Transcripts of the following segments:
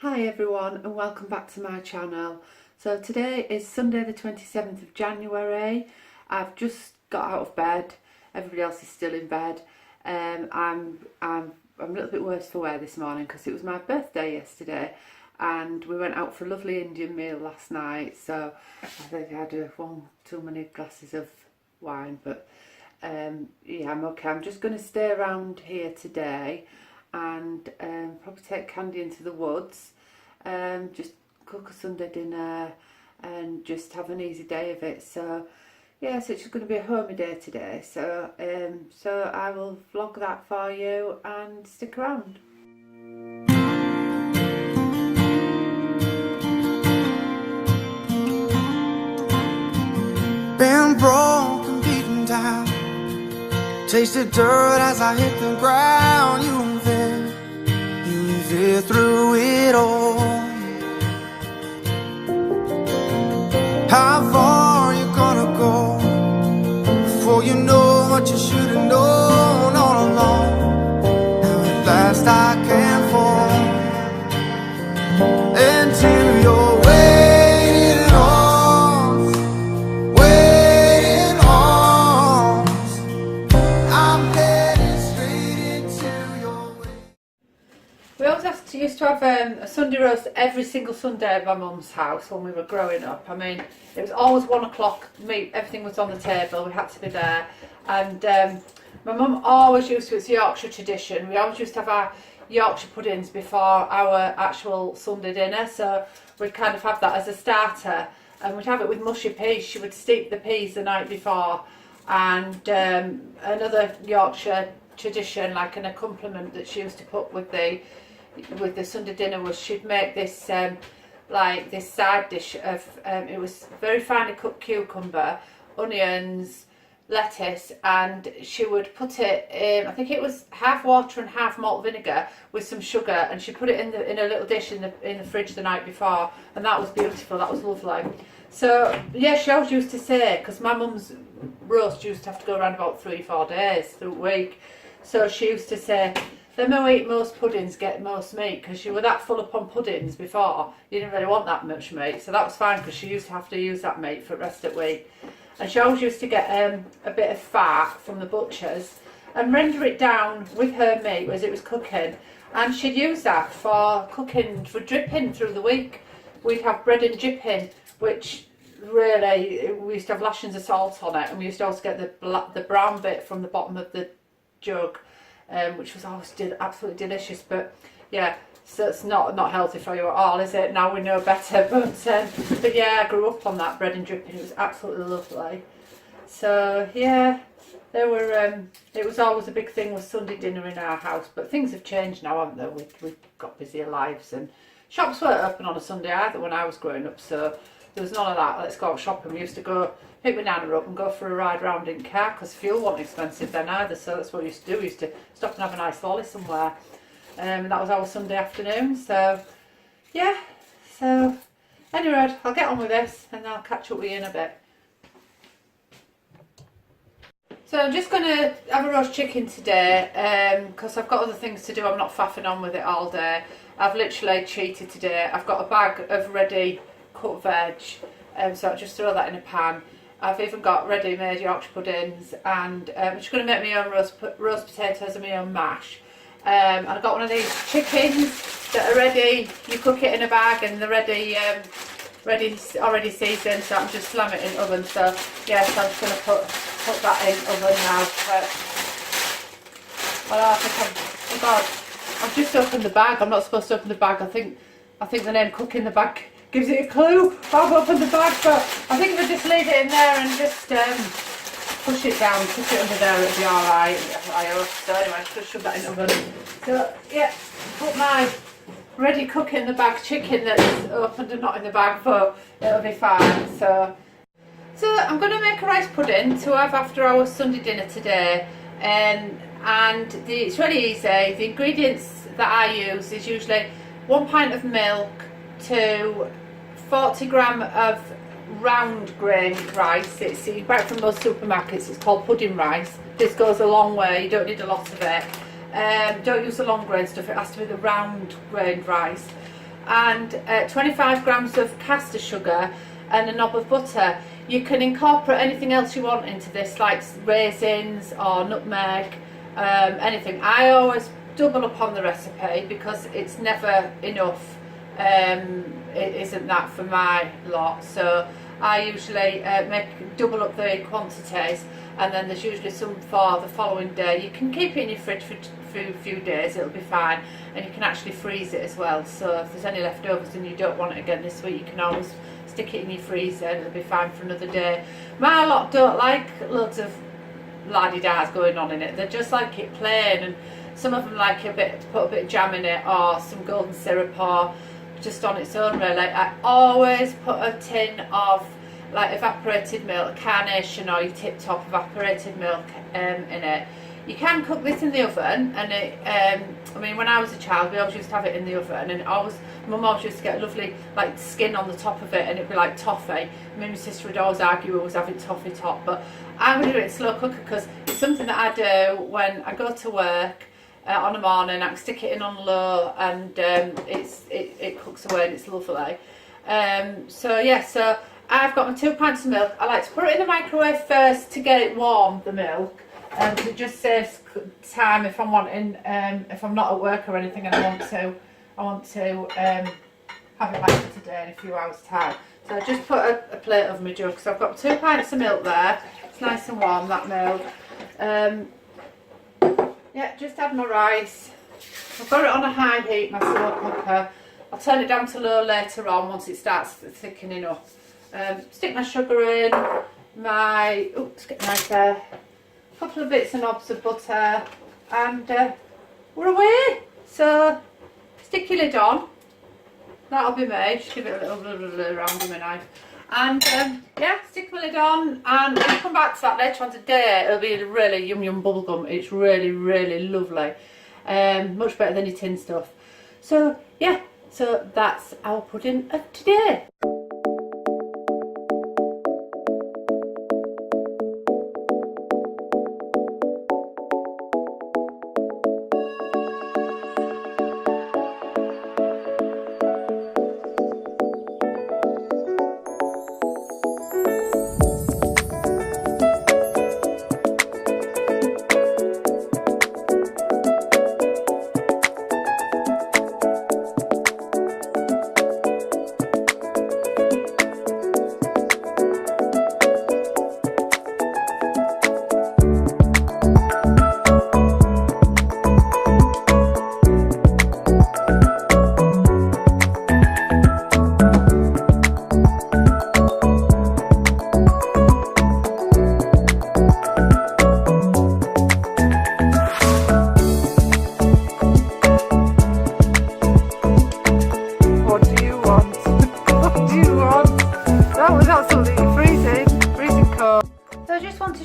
Hi everyone and welcome back to my channel. So today is Sunday the 27th of January. I've just got out of bed. Everybody else is still in bed. I'm a little bit worse for wear this morning because it was my birthday yesterday and we went out for a lovely Indian meal last night. So I think I had one too many glasses of wine, but yeah, I'm okay. I'm just going to stay around here today and probably take Candy into the woods, just cook a Sunday dinner and just have an easy day of it. So yeah, so it's just going to be a homey day today, so so I will vlog that for you and stick around. Been broken, beaten down, tasted dirt as I hit the ground. You were there through it all. How far you gonna go before you know what you should have known all along? Now at last I can fall into your waiting arms, waiting arms. I'm headed straight into your way. We always used to have a Sunday roast every single Sunday at my mum's house when we were growing up. I mean, it was always 1 o'clock, everything was on the table, we had to be there. And my mum always used to, it's a Yorkshire tradition, we always used to have our Yorkshire puddings before our actual Sunday dinner. So we'd kind of have that as a starter and we'd have it with mushy peas. She would steep the peas the night before. And another Yorkshire tradition, like an accompaniment that she used to put with the Sunday dinner, was she'd make this like this side dish of it was very finely cut cucumber, onions, lettuce, and she would put it in, I think it was half water and half malt vinegar with some sugar, and she put it in a little dish in the fridge the night before, and that was beautiful, that was lovely. So yeah, she always used to say, because my mum's roast used to have to go around about 3-4 days through a week, so she used to say, them who eat most puddings get most meat, because you were that full upon puddings before, you didn't really want that much meat, so that was fine because she used to have to use that meat for the rest of the week. And she always used to get a bit of fat from the butchers and render it down with her meat as it was cooking, and she'd use that for cooking, for dripping through the week. We'd have bread and dripping, which really, we used to have lashings of salt on it, and we used to also get the brown bit from the bottom of the jug, which was always absolutely delicious. But yeah, so it's not healthy for you at all, is it? Now we know better, but yeah, I grew up on that bread and dripping. It was absolutely lovely. So yeah, there were it was always a big thing with Sunday dinner in our house, but things have changed now, haven't they? We've got busier lives, and shops weren't open on a Sunday either when I was growing up, so there was none of that. Let's go out shopping. We used to go pick my nana up and go for a ride round in car, because fuel wasn't expensive then either, so that's what we used to do. We used to stop and have a nice lolly somewhere, and that was our Sunday afternoon. So yeah, so anyway, I'll get on with this and I'll catch up with you in a bit. So I'm just going to have a roast chicken today, because I've got other things to do. I'm not faffing on with it all day. I've literally cheated today. I've got a bag of ready cut veg, so I'll just throw that in a pan. I've even got ready-made Yorkshire puddings, and I'm just going to make my own roast potatoes and my own mash. And I've got one of these chickens that are ready. You cook it in a bag and they're ready, already seasoned, so I'm just slamming it in the oven. So yeah, so I'm just going to put that in the oven now. Well, oh God, I've just opened the bag. I'm not supposed to open the bag. I think the name "cook in the bag" gives it a clue. I've opened the bag, but I think if I just leave it in there and just push it down, push it under there, it'll be alright. So anyway, I'm just going to shove that in the oven. So yeah, put my ready cook in the bag chicken that's opened and not in the bag, but it'll be fine. So I'm going to make a rice pudding to have after our Sunday dinner today, and it's really easy. The ingredients that I use is usually 1 pint of milk to 40 gram of round grain rice. You buy it from most supermarkets. It's called pudding rice. This goes a long way. You don't need a lot of it. Don't use the long grain stuff. It has to be the round grain rice. and 25 grams of caster sugar and a knob of butter. You can incorporate anything else you want into this, like raisins or nutmeg, anything. I always double up on the recipe because it's never enough. It isn't that for my lot, so I usually double up the quantities, and then there's usually some for the following day. You can keep it in your fridge for a few days, it'll be fine, and you can actually freeze it as well. So if there's any leftovers and you don't want it again this week, you can always stick it in your freezer and it'll be fine for another day. My lot don't like loads of la-di-das going on in it, they just like it plain, and some of them like put a bit of jam in it or some golden syrup or just on its own really. I always put a tin of like evaporated milk, carnation or your tip top evaporated milk in it. You can cook this in the oven, and it I mean, when I was a child we always used to have it in the oven, and Mum always used to get a lovely like skin on the top of it and it'd be like toffee. Me and my sister would always argue we was having toffee top, but I'm going to do it slow cooker because it's something that I do when I go to work on a morning. I can stick it in on low, and it cooks away and it's lovely. So yeah, so I've got my 2 pints of milk. I like to put it in the microwave first to get it warm, the milk, and it just saves time if I'm wanting, if I'm not at work or anything and I want to have it back for today in a few hours time. So I just put a plate over my jug. So I've got 2 pints of milk there. It's nice and warm, that milk. Yeah, just add my rice. I've got it on a high heat, my slow cooker. I'll turn it down to low later on once it starts thickening up. Stick my sugar in, let's get nice there. A couple of bits and knobs of butter, and we're away. So stick your lid on. That'll be me. Just give it a little round with my knife. And yeah, stick my lid on, and when I come back to that later on today, it'll be really yum bubblegum. It's really lovely. Much better than your tin stuff. So yeah, so that's our pudding of today.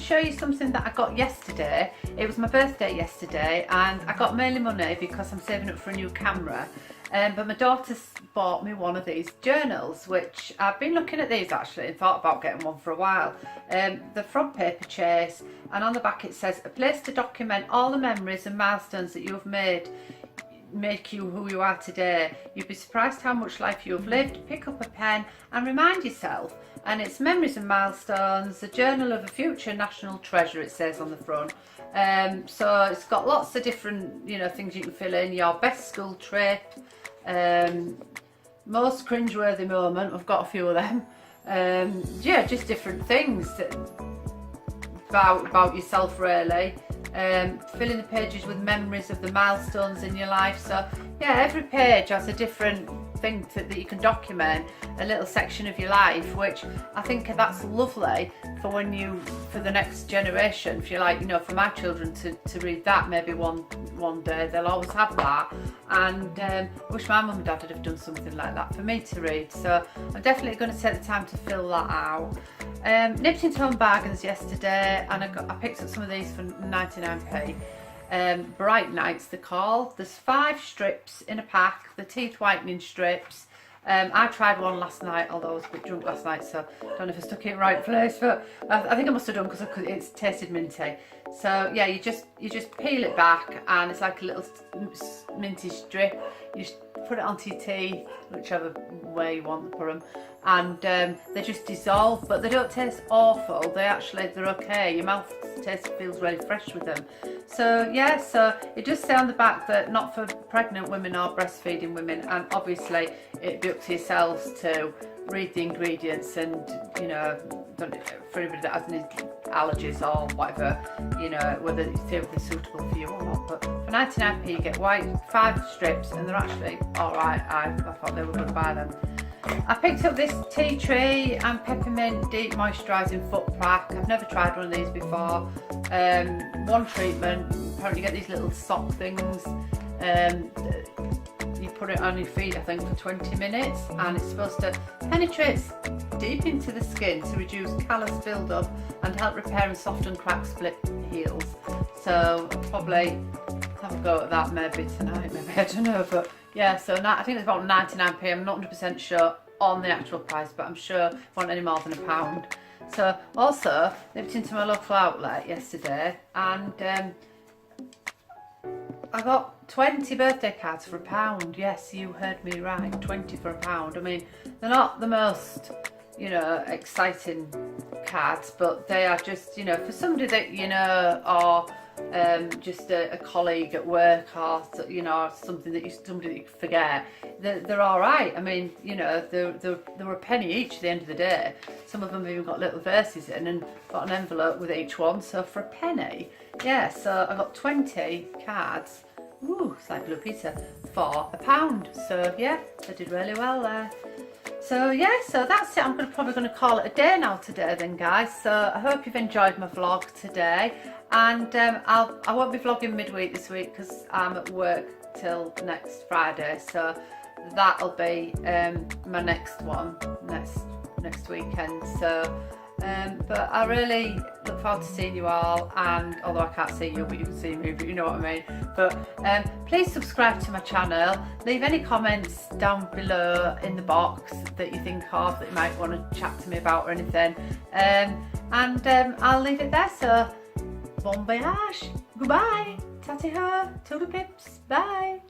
Show you something that I got yesterday. It was my birthday yesterday, and I got mainly money because I'm saving up for a new camera, but my daughter bought me one of these journals, which I've been looking at these actually and thought about getting one for a while. They're from Paperchase, and on the back it says, a place to document all the memories and milestones that you have make you who you are today. You'd be surprised how much life you have lived. Pick up a pen and remind yourself. And it's memories and milestones, a journal of a future national treasure, it says on the front. So it's got lots of different, things you can fill in. Your best school trip, most cringeworthy moment, I've got a few of them. Yeah, just different things about yourself really. Filling the pages with memories of the milestones in your life. So yeah, every page has a different thing that you can document, a little section of your life, which I think that's lovely for for the next generation. If you like, for my children to read that maybe one day, they'll always have that. And I wish my mum and dad would have done something like that for me to read. So I'm definitely going to take the time to fill that out. Nipped into Home Bargains yesterday, and I picked up some of these for 99p. Bright Nights they're called. There's 5 strips in a pack, the teeth whitening strips. I tried one last night, although I was a bit drunk last night, so I don't know if I stuck it in the right place, but I think I must have done because it tasted minty. So yeah, you just peel it back, and it's like a little minty strip. You just put it onto your teeth, whichever way you want to put them, and they just dissolve, but they don't taste awful. They're okay. Your mouth feels really fresh with them. So yeah, so it does say on the back that not for pregnant women or breastfeeding women, and obviously it'd be up to yourselves to read the ingredients, and you know, for anybody that has any allergies or whatever, you know, whether it's suitable for you or not. But for 99p you get 5 strips, and they're actually alright. I thought they were going to buy them. I picked up this tea tree and peppermint deep moisturising foot pack. I've never tried one of these before. One treatment, apparently you get these little sock things. You put it on your feet, I think, for 20 minutes, and it's supposed to penetrate deep into the skin to reduce callus build-up and help repair and soften cracked split heels. So I'll probably have a go at that maybe tonight, maybe, I don't know, but yeah, so I think it's about 99p. I'm not 100% sure on the actual price, but I'm sure it wasn't any more than £1. So also nipped into my local outlet yesterday, and I got 20 birthday cards for £1. Yes, you heard me right, 20 for £1. I mean, they're not the most, you know, exciting cards, but they are just, you know, for somebody that you know, or just a colleague at work, or you know, somebody that you forget. They're all right. I mean, you know, they were a penny each at the end of the day. Some of them have even got little verses in, and got an envelope with each one. So for a penny, yeah. So I got 20 cards. Ooh, it's like Blue Peter for £1. So yeah, I did really well there. So yeah, so that's it. I'm probably going to call it a day now today then, guys. So I hope you've enjoyed my vlog today, and I won't be vlogging midweek this week because I'm at work till next Friday. So that'll be my next one next weekend. So but I really look forward to seeing you all, and although I can't see you, but you can see me, but you know what I mean. But please subscribe to my channel, leave any comments down below in the box that you think of that you might want to chat to me about or anything, and I'll leave it there. So bon voyage, goodbye, tatty ho, toodle pips, bye.